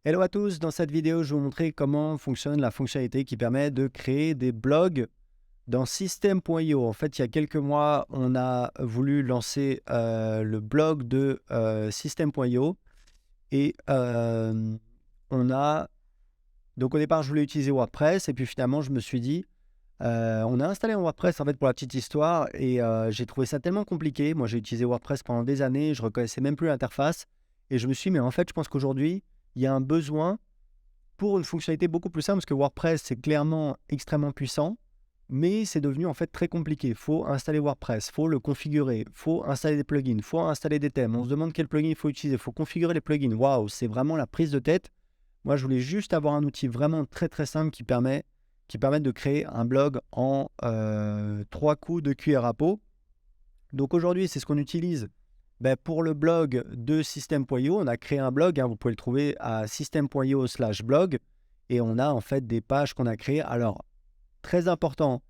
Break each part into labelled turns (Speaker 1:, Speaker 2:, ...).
Speaker 1: Hello à tous, dans cette vidéo, je vais vous montrer comment fonctionne la fonctionnalité qui permet de créer des blogs dans System.io. En fait, il y a quelques mois, on a voulu lancer le blog de System.io et on a... Donc au départ, je voulais utiliser WordPress et puis finalement, je me suis dit, on a installé un WordPress en fait pour la petite histoire et j'ai trouvé ça tellement compliqué. Moi, j'ai utilisé WordPress pendant des années, je reconnaissais même plus l'interface et je me suis dit, mais en fait, je pense qu'aujourd'hui, il y a un besoin pour une fonctionnalité beaucoup plus simple, parce que WordPress, c'est clairement extrêmement puissant, mais c'est devenu en fait très compliqué. Il faut installer WordPress, il faut le configurer, il faut installer des plugins, il faut installer des thèmes. On se demande quel plugin il faut utiliser, il faut configurer les plugins. Waouh, c'est vraiment la prise de tête. Moi, je voulais juste avoir un outil vraiment très très simple qui permet de créer un blog en 3 coups de cuillère à peau. Donc aujourd'hui, c'est ce qu'on utilise pour le blog de System.io. On a créé un blog, vous pouvez le trouver à system.io/blog. Et on a en fait des pages qu'on a créées. Alors, très important,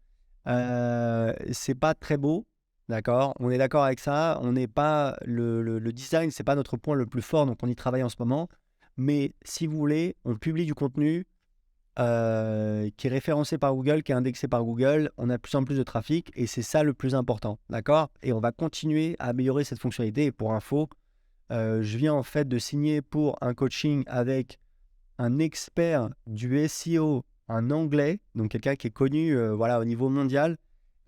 Speaker 1: c'est pas très beau, d'accord? On est d'accord avec ça. On n'est pas le design, c'est pas notre point le plus fort, donc on y travaille en ce moment. Mais si vous voulez, on publie du contenu qui est référencé par Google, qui est indexé par Google. On a de plus en plus de trafic et c'est ça le plus important, d'accord? Et on va continuer à améliorer cette fonctionnalité. Et pour info, je viens en fait de signer pour un coaching avec un expert du SEO, un anglais, donc quelqu'un qui est connu voilà, au niveau mondial.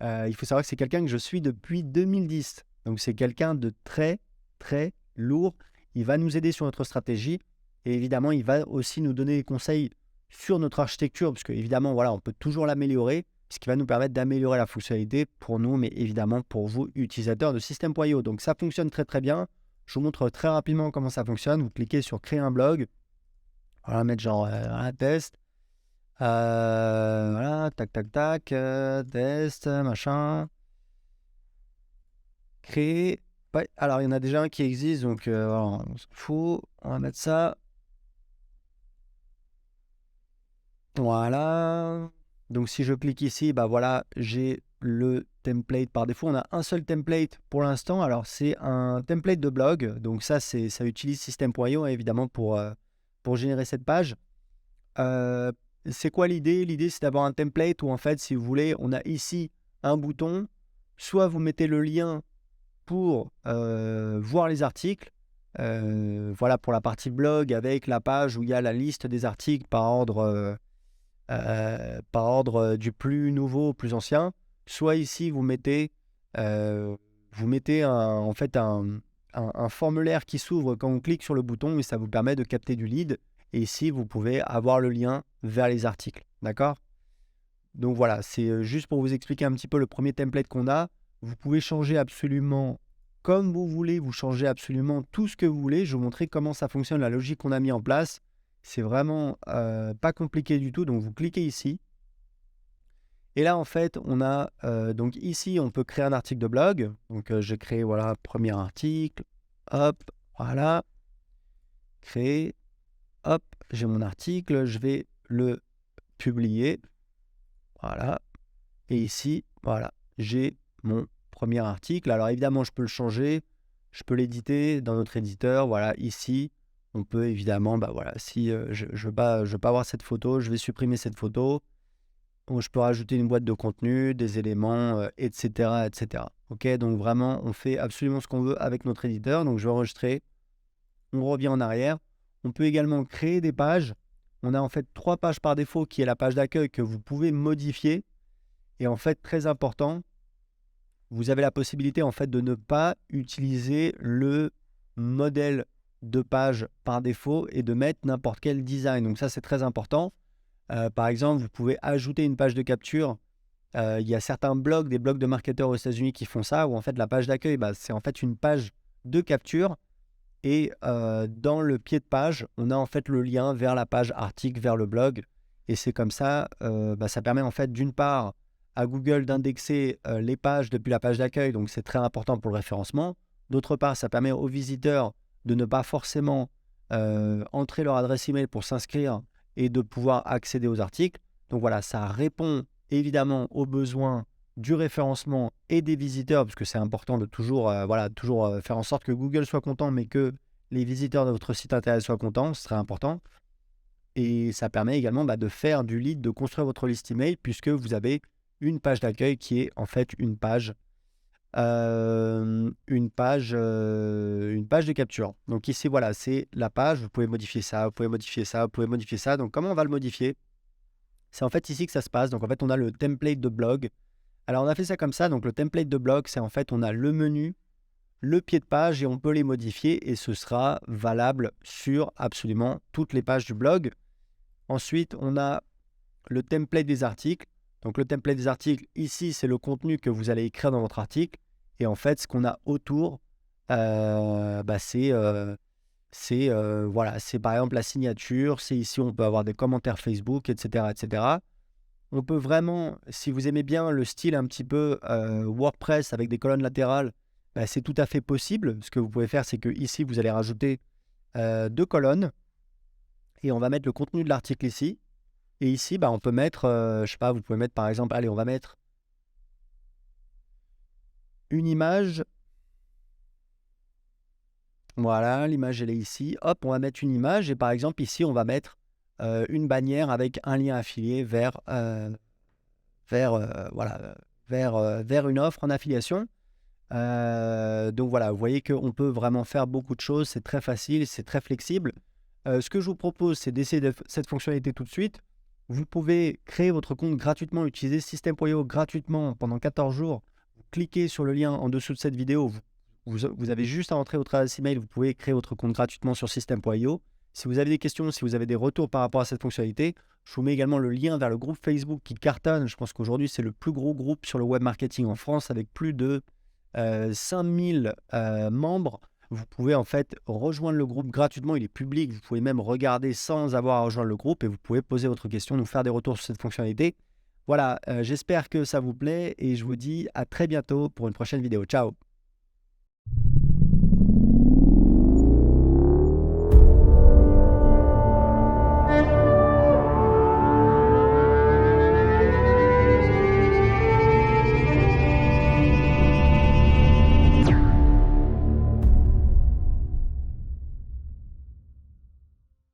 Speaker 1: Il faut savoir que c'est quelqu'un que je suis depuis 2010. Donc c'est quelqu'un de très, très lourd. Il va nous aider sur notre stratégie et évidemment, il va aussi nous donner des conseils sur notre architecture, parce qu'évidemment, voilà, on peut toujours l'améliorer, ce qui va nous permettre d'améliorer la fonctionnalité pour nous, mais évidemment pour vous, utilisateurs de System.io. Donc ça fonctionne très très bien. Je vous montre très rapidement comment ça fonctionne. Vous cliquez sur créer un blog. Voilà, mettre genre un test. Voilà, tac, tac, tac, test, machin. Créer. Ouais, alors il y en a déjà un qui existe, donc voilà, on s'en fout. On va mettre ça. Voilà. Donc si je clique ici, bah voilà, j'ai le template par défaut. On a un seul template pour l'instant. Alors c'est un template de blog. Donc ça utilise System.io évidemment pour générer cette page. C'est quoi l'idée? L'idée, c'est d'avoir un template où, en fait, si vous voulez, on a ici un bouton. Soit vous mettez le lien pour voir les articles. Voilà pour la partie blog avec la page où il y a la liste des articles par ordre du plus nouveau au plus ancien. Soit ici, vous mettez en fait un formulaire qui s'ouvre quand on clique sur le bouton et ça vous permet de capter du lead. Et ici, vous pouvez avoir le lien vers les articles. D'accord? Donc voilà, c'est juste pour vous expliquer un petit peu le premier template qu'on a. Vous pouvez changer absolument comme vous voulez, vous changez absolument tout ce que vous voulez. Je vais vous montrer comment ça fonctionne, la logique qu'on a mis en place. C'est vraiment pas compliqué du tout. Donc vous cliquez ici. Et là, en fait, on a donc ici, on peut créer un article de blog. Donc je crée, voilà, premier article. Hop, voilà. Créer. Hop, j'ai mon article. Je vais le publier. Voilà. Et ici, voilà, j'ai mon premier article. Alors évidemment, je peux le changer, je peux l'éditer dans notre éditeur. Voilà, ici, on peut évidemment, bah voilà, si je ne veux pas avoir cette photo, je vais supprimer cette photo. Ou je peux rajouter une boîte de contenu, des éléments, etc., etc. Ok, donc vraiment, on fait absolument ce qu'on veut avec notre éditeur. Donc je vais enregistrer, on revient en arrière. On peut également créer des pages. On a en fait 3 pages par défaut qui est la page d'accueil que vous pouvez modifier. Et en fait, très important, vous avez la possibilité en fait de ne pas utiliser le modèle de page par défaut et de mettre n'importe quel design. Donc ça, c'est très important. Par exemple, vous pouvez ajouter une page de capture. Il y a certains blogs, des blogs de marketeurs aux États-Unis qui font ça, où en fait la page d'accueil, c'est en fait une page de capture. Et dans le pied de page, on a en fait le lien vers la page article, vers le blog. Et c'est comme ça, ça permet en fait d'une part à Google d'indexer les pages depuis la page d'accueil, donc c'est très important pour le référencement. D'autre part, ça permet aux visiteurs de ne pas forcément entrer leur adresse email pour s'inscrire et de pouvoir accéder aux articles. Donc voilà, ça répond évidemment aux besoins du référencement et des visiteurs, parce que c'est important de toujours, faire en sorte que Google soit content, mais que les visiteurs de votre site internet soient contents, ce serait important. Et ça permet également de faire du lead, de construire votre liste email, puisque vous avez une page d'accueil qui est en fait une page de capture. Donc ici, voilà, c'est la page. Vous pouvez modifier ça, vous pouvez modifier ça, vous pouvez modifier ça. Donc comment on va le modifier? C'est en fait ici que ça se passe. Donc en fait, on a le template de blog. Alors on a fait ça comme ça. Donc le template de blog, c'est en fait, on a le menu, le pied de page et on peut les modifier et ce sera valable sur absolument toutes les pages du blog. Ensuite, on a le template des articles. Donc le template des articles, ici, c'est le contenu que vous allez écrire dans votre article. Et en fait, ce qu'on a autour, voilà, c'est par exemple la signature. C'est ici, on peut avoir des commentaires Facebook, etc., etc. On peut vraiment, si vous aimez bien le style un petit peu WordPress avec des colonnes latérales, c'est tout à fait possible. Ce que vous pouvez faire, c'est que ici, vous allez rajouter 2 colonnes et on va mettre le contenu de l'article ici. Et ici, on peut mettre, je sais pas, vous pouvez mettre par exemple, allez, on va mettre une image. Voilà, l'image, elle est ici. Hop, on va mettre une image et par exemple, ici, on va mettre une bannière avec un lien affilié vers une offre en affiliation. Donc voilà, vous voyez qu'on peut vraiment faire beaucoup de choses. C'est très facile, c'est très flexible. Ce que je vous propose, c'est d'essayer cette fonctionnalité tout de suite. Vous pouvez créer votre compte gratuitement, utiliser System.io gratuitement pendant 14 jours. Vous cliquez sur le lien en dessous de cette vidéo. Vous avez juste à entrer votre adresse email. Vous pouvez créer votre compte gratuitement sur System.io. Si vous avez des questions, si vous avez des retours par rapport à cette fonctionnalité, je vous mets également le lien vers le groupe Facebook qui cartonne. Je pense qu'aujourd'hui, c'est le plus gros groupe sur le web marketing en France avec plus de 5000 membres. Vous pouvez en fait rejoindre le groupe gratuitement, il est public, vous pouvez même regarder sans avoir à rejoindre le groupe et vous pouvez poser votre question, nous faire des retours sur cette fonctionnalité. Voilà, j'espère que ça vous plaît et je vous dis à très bientôt pour une prochaine vidéo. Ciao!